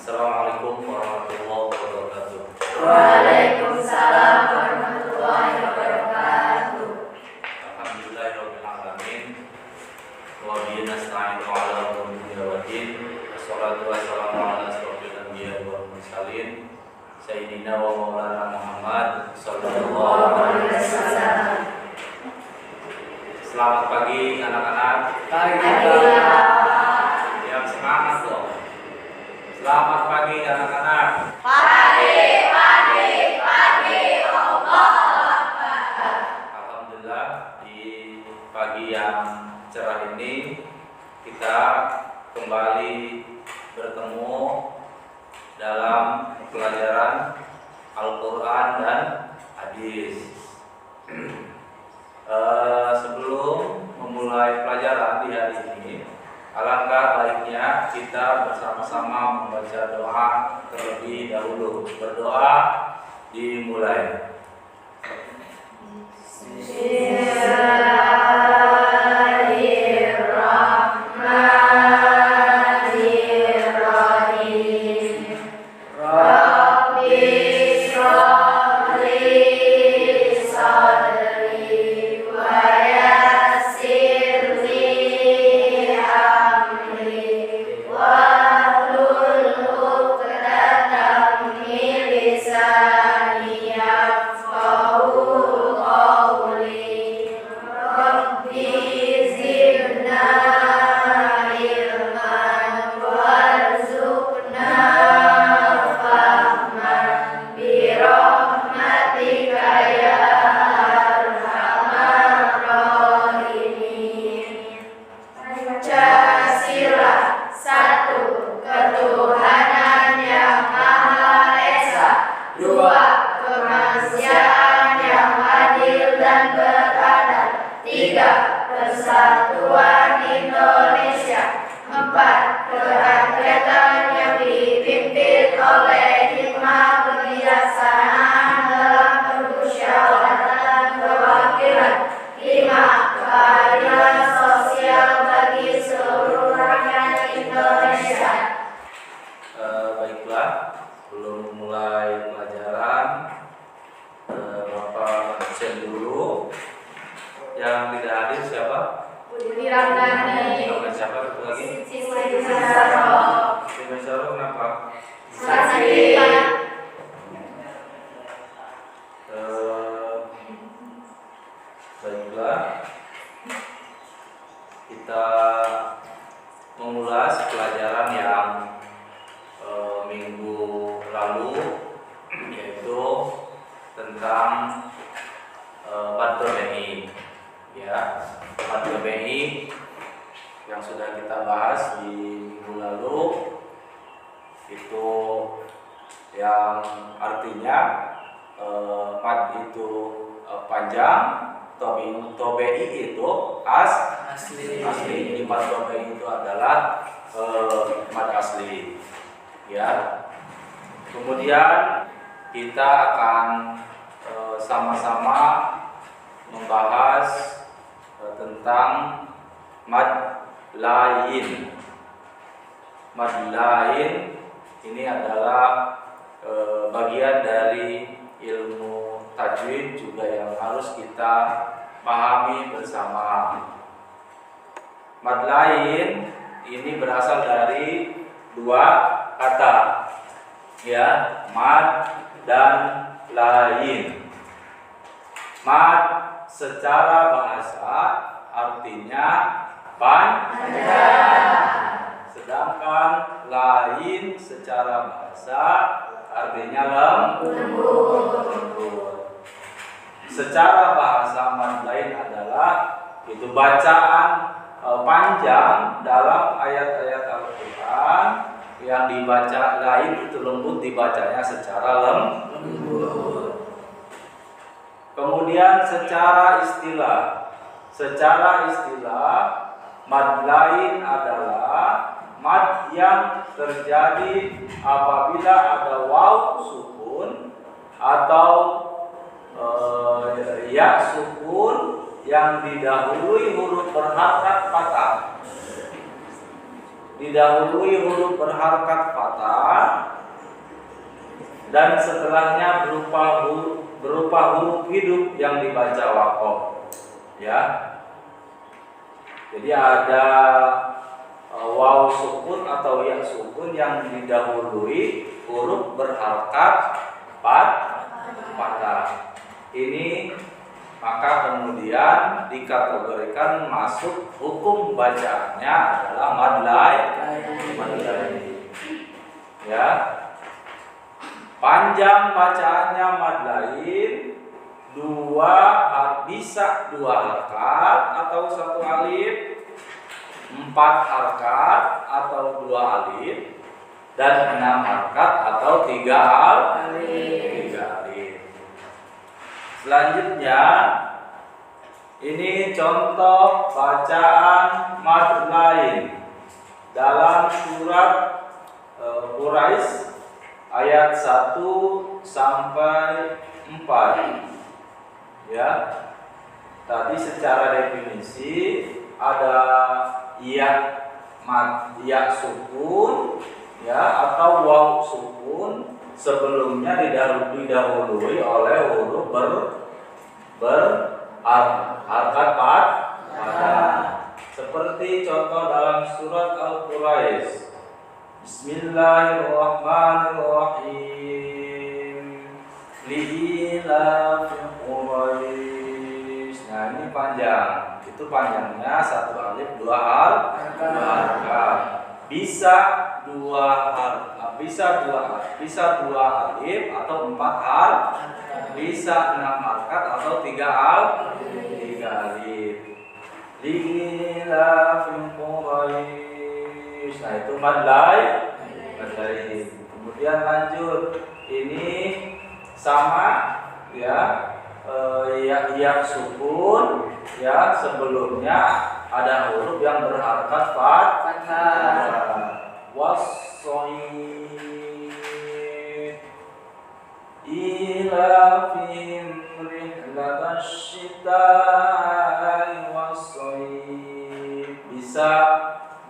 Assalamualaikum warahmatullahi wabarakatuh. Waalaikumsalam warahmatullahi wabarakatuh. Alhamdulillahirabbil alamin. Wa bihi nasta'inu 'ala umuri dunya waddin. Wassalatu wassalamu 'ala asyrofil anbiya'i wal mursalin sayyidina wa maulana Muhammad sallallahu alaihi wasallam. Selamat pagi anak-anak. Yang semangat dong. Selamat pagi anak-anak. Pagi. Alhamdulillah di pagi yang cerah ini kita kembali bertemu dalam pelajaran Al-Quran dan Hadis. Sebelum memulai pelajaran di hari ini, alangkah baiknya kita bersama-sama membaca doa terlebih dahulu. Berdoa dimulai. Baiklah, kita mengulas pelajaran yang minggu lalu, yaitu tentang Mad Tabi'i, ya, Mad Tabi'i yang sudah kita bahas di minggu lalu, itu yang artinya mad itu panjang, Tabi'i itu asli. Jadi mad tabi'i itu adalah mad asli. Ya. Kemudian kita akan sama-sama membahas tentang mad lain. Mad lain ini adalah bagian dari ilmu tajwid juga yang harus kita pahami bersama. Mad lain ini berasal dari dua kata, ya, mad dan lain. Mad secara bahasa artinya panjang, sedangkan lain secara bahasa artinya lembut. Secara bahasa mad lain adalah itu bacaan panjang dalam ayat-ayat Al-Quran yang dibaca lain itu lembut, dibacanya secara lembut. Kemudian secara istilah mad lain adalah mad yang terjadi apabila ada waw sukun atau ya sukun yang didahului huruf berharokat fathah. didahului huruf berharakat fathah dan setelahnya berupa huruf hidup yang dibaca waqaf. Ya. Jadi ada waw sukun atau ya sukun yang didahului huruf berharakat fathah. Ini maka kemudian dikategorikan masuk hukum bacaannya adalah mad lain. Ya. Panjang bacaannya mad lain bisa 2 harakat atau 1 alif, 4 harakat atau 2 alif, dan 6 harakat atau 3 alif. Selanjutnya ini contoh bacaan mad lain dalam surat Quraisy ayat 1 sampai 4. Ya. Tadi secara definisi ada ya sukun ya atau waw sukun sebelumnya didahului oleh huruf berharakat fathah. Seperti contoh dalam surat Al-Quraisy. Bismillahirrahmanirrahim. Liilaf Quraisy. Nah, ini panjang. Itu panjangnya 1 alif 2 harakat. Bisa 2 alif atau 4 harakat. Bisa 6 harakat atau 3 alif. Liilaf Quraisy. Nah, itu mad lain. Kemudian lanjut. Ini sama ya ya sukun ya sebelumnya ada huruf yang berharakat fathah. Was-soid ila fihim rihlatasyita'i was-soid. Bisa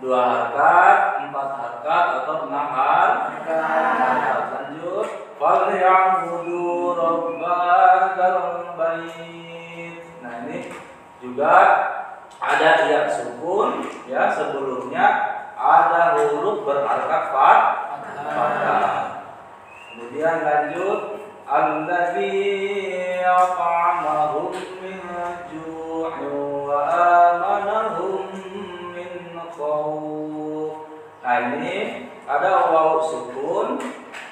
2 harakat, 4 harakat atau 6 harakat. Lanjut. Falyabudu rabbal bait. Nah, ini juga ada ya sukun ya sebelumnya ada huruf berharakat fathah. Kemudian lanjut alladzi at'amahum min ju'in wa amanahum min khawf. Nah, ini ada waw sukun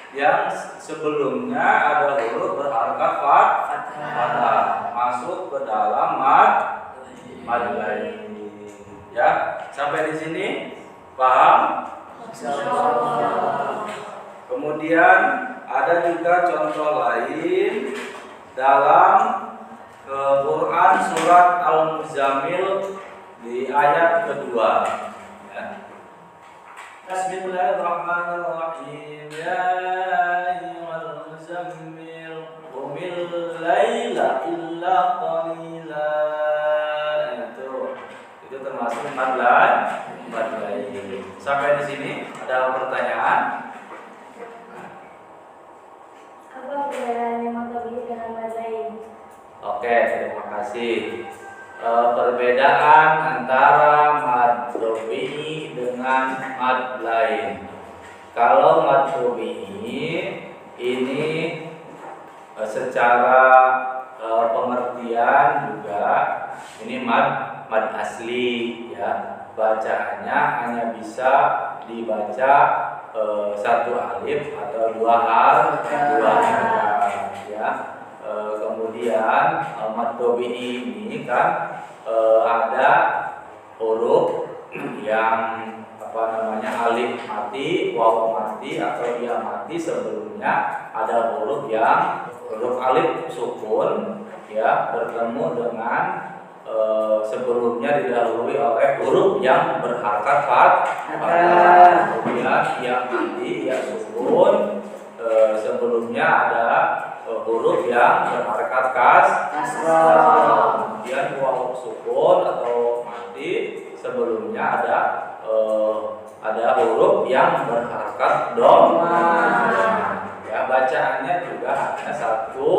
yang sebelumnya ada huruf berharakat fathah masuk ke dalam mad lain. Ya, sampai di sini paham? Kemudian ada juga contoh lain dalam Quran surat Al-Muzammil di ayat kedua. Ya. Bismillahirrahmanirrahim. Ya ayyuhal muzammil qumil laila illa qalila. Itu termasuk mad lain. Sampai di sini ada pertanyaan? Apa perbedaannya mad tabi'i dengan mad lain? Oke, terima kasih. Perbedaan antara mad tabi'i dengan mad lain. Kalau mad tabi'i ini secara pengertian juga ini mad asli ya. Bacaannya hanya bisa dibaca 1 alif atau 2 harakat ya. Kemudian mad tabi'i ini kan ada huruf yang alif mati, waw mati atau ya mati sebelumnya ada huruf alif sukun ya bertemu dengan sebelumnya didahului oleh huruf yang berharakat fathah. Kemudian yang mati ya sukun sebelumnya ada huruf yang berharakat kasrah. Kemudian waw sukun atau mati sebelumnya ada ada huruf yang berharakat dhamma. Ya, bacaannya juga hanya satu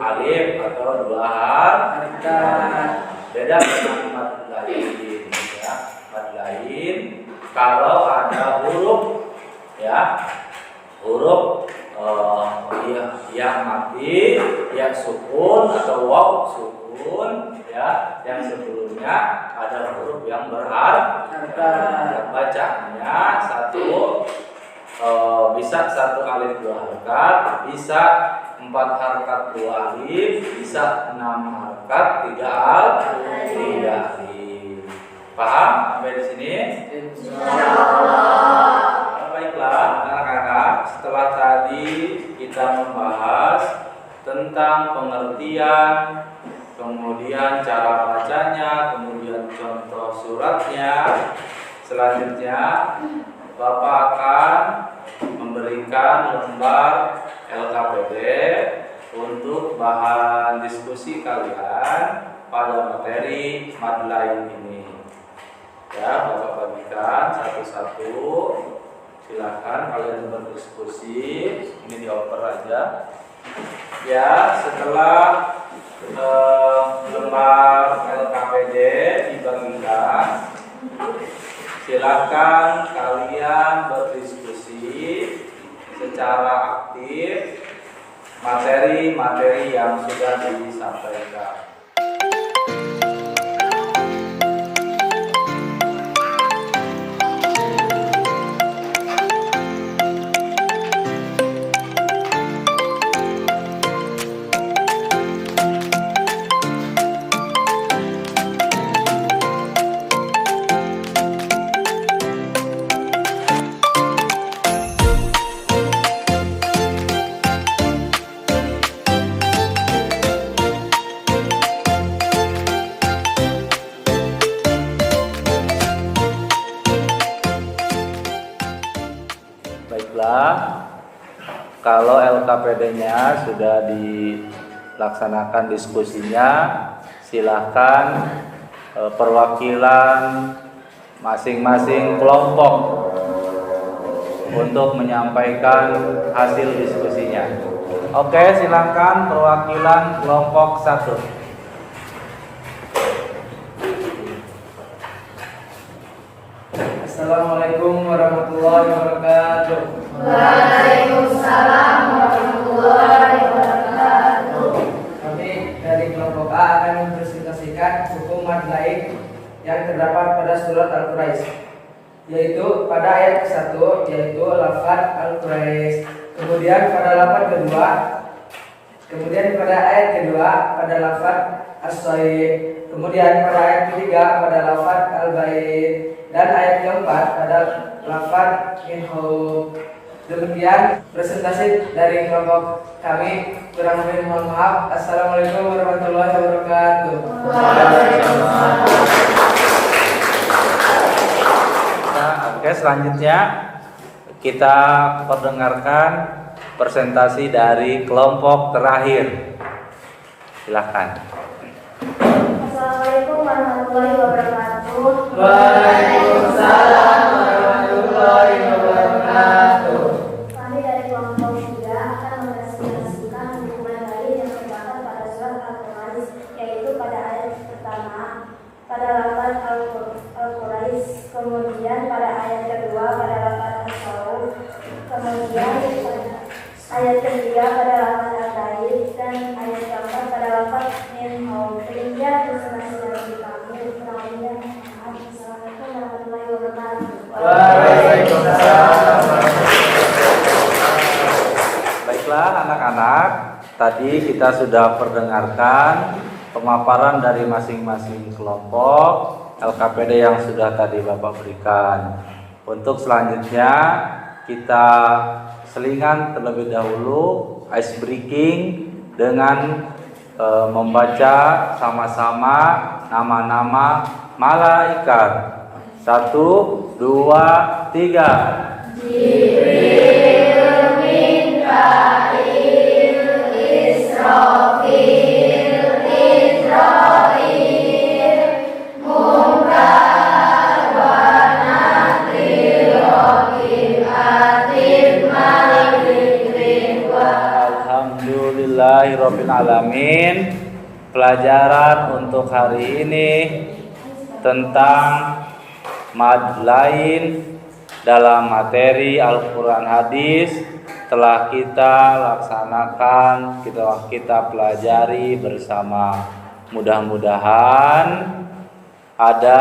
alif atau dua harakat. Beda dengan mad lain. Ya, mad lain kalau ada huruf ya huruf yang mati, yang sukun atau waw sukun ya, yang sebelumnya ada huruf yang berharakat. Bacaannya satu bisa satu alif dua harakat, bisa 4 harakat dua alif, bisa 6 harakat tiga alif. Paham sampai di sini? Insyaallah. Baiklah anak-anak, setelah tadi kita membahas tentang pengertian, kemudian cara bacanya, kemudian contoh suratnya. Selanjutnya Bapak akan memberikan lembar LKPD untuk bahan diskusi kalian pada materi mad lain ini. Ya, Bapak bagikan satu-satu. Silakan kalian berdiskusi. Ini dioper aja. Ya, setelah lembar LKPD dibagikan, silakan kalian berdiskusi secara aktif materi-materi yang sudah disampaikan. Kalau LKPD-nya sudah dilaksanakan diskusinya, silahkan perwakilan masing-masing kelompok untuk menyampaikan hasil diskusinya. Oke, silahkan perwakilan kelompok 1. Assalamualaikum warahmatullahi wabarakatuh. Waalaikumsalam warahmatullahi wabarakatuh. Kami dari kelompok A akan mempresentasikan hukum mad lain yang terdapat pada surat Al-Quraisy, yaitu pada ayat ke-1 yaitu lafaz Al-Quraisy, kemudian pada lafaz kedua, kemudian pada ayat kedua pada lafaz As-Sayyid, kemudian pada ayat ketiga pada lafaz Al-Bait, dan ayat keempat pada lafaz Minhu. Demikian presentasi dari kelompok kami. Kurang lebih mohon maaf. Assalamualaikum warahmatullahi wabarakatuh. Oke, selanjutnya kita perdengarkan presentasi dari kelompok terakhir. Silahkan. Assalamualaikum warahmatullahi wabarakatuh. Waalaikumsalam warahmatullahi wabarakatuh. Kami dari kelompok 3 akan mempresentasikan hukuman lain yang terdapat pada surat Al-Quraisy, yaitu pada ayat pertama pada lafaz Al-Quraisy, kemudian pada ayat kedua pada lafaz As-Saud, kemudian pada ayat ketiga pada lafaz Al-Bait, dan ayat keempat pada lafaz Minhu. Demikian presentasi dari kami. Assalamualaikum warahmatullahi wabarakatuh. Waalaikumsalam. Baiklah anak-anak, tadi kita sudah perdengarkan pemaparan dari masing-masing kelompok LKPD yang sudah tadi Bapak berikan. Untuk selanjutnya kita selingan terlebih dahulu ice breaking dengan membaca sama-sama nama-nama malaikat. 1, 2, 3. Jibril, Mikail, Israfil, Israil, Munkar, wa Nakir. pelajaran untuk hari ini tentang mad lain dalam materi Al-Quran hadis telah kita laksanakan, kita pelajari bersama. Mudah-mudahan ada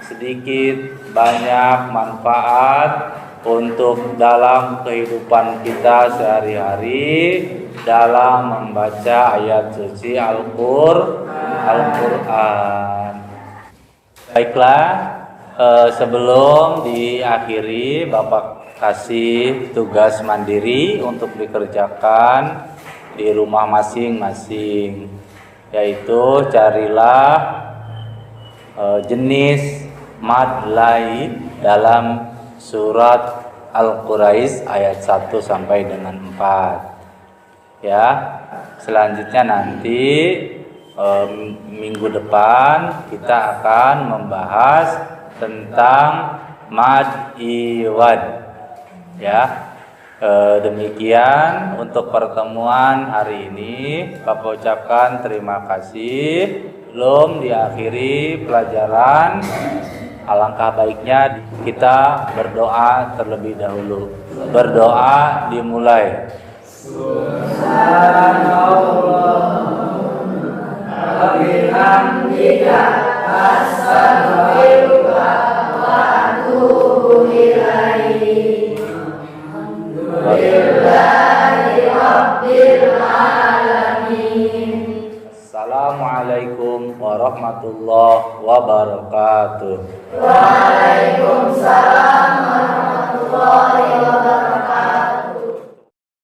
sedikit banyak manfaat untuk dalam kehidupan kita sehari-hari dalam membaca ayat suci Al-Quran. Baiklah, sebelum diakhiri, Bapak kasih tugas mandiri untuk dikerjakan di rumah masing-masing, yaitu carilah jenis mad lain dalam surat Al-Quraisy ayat 1 sampai dengan 4. Ya, selanjutnya nanti minggu depan kita akan membahas tentang mad iwad. Ya, demikian untuk pertemuan hari ini. Bapak ucapkan terima kasih. Belum diakhiri pelajaran, alangkah baiknya kita berdoa terlebih dahulu. Berdoa dimulai. Alhamdulillah, astaghfirullah wa atubu ilaihi. Alhamdulillahi rabbil alamin. Assalamualaikum warahmatullahi wabarakatuh. Waalaikumsalam.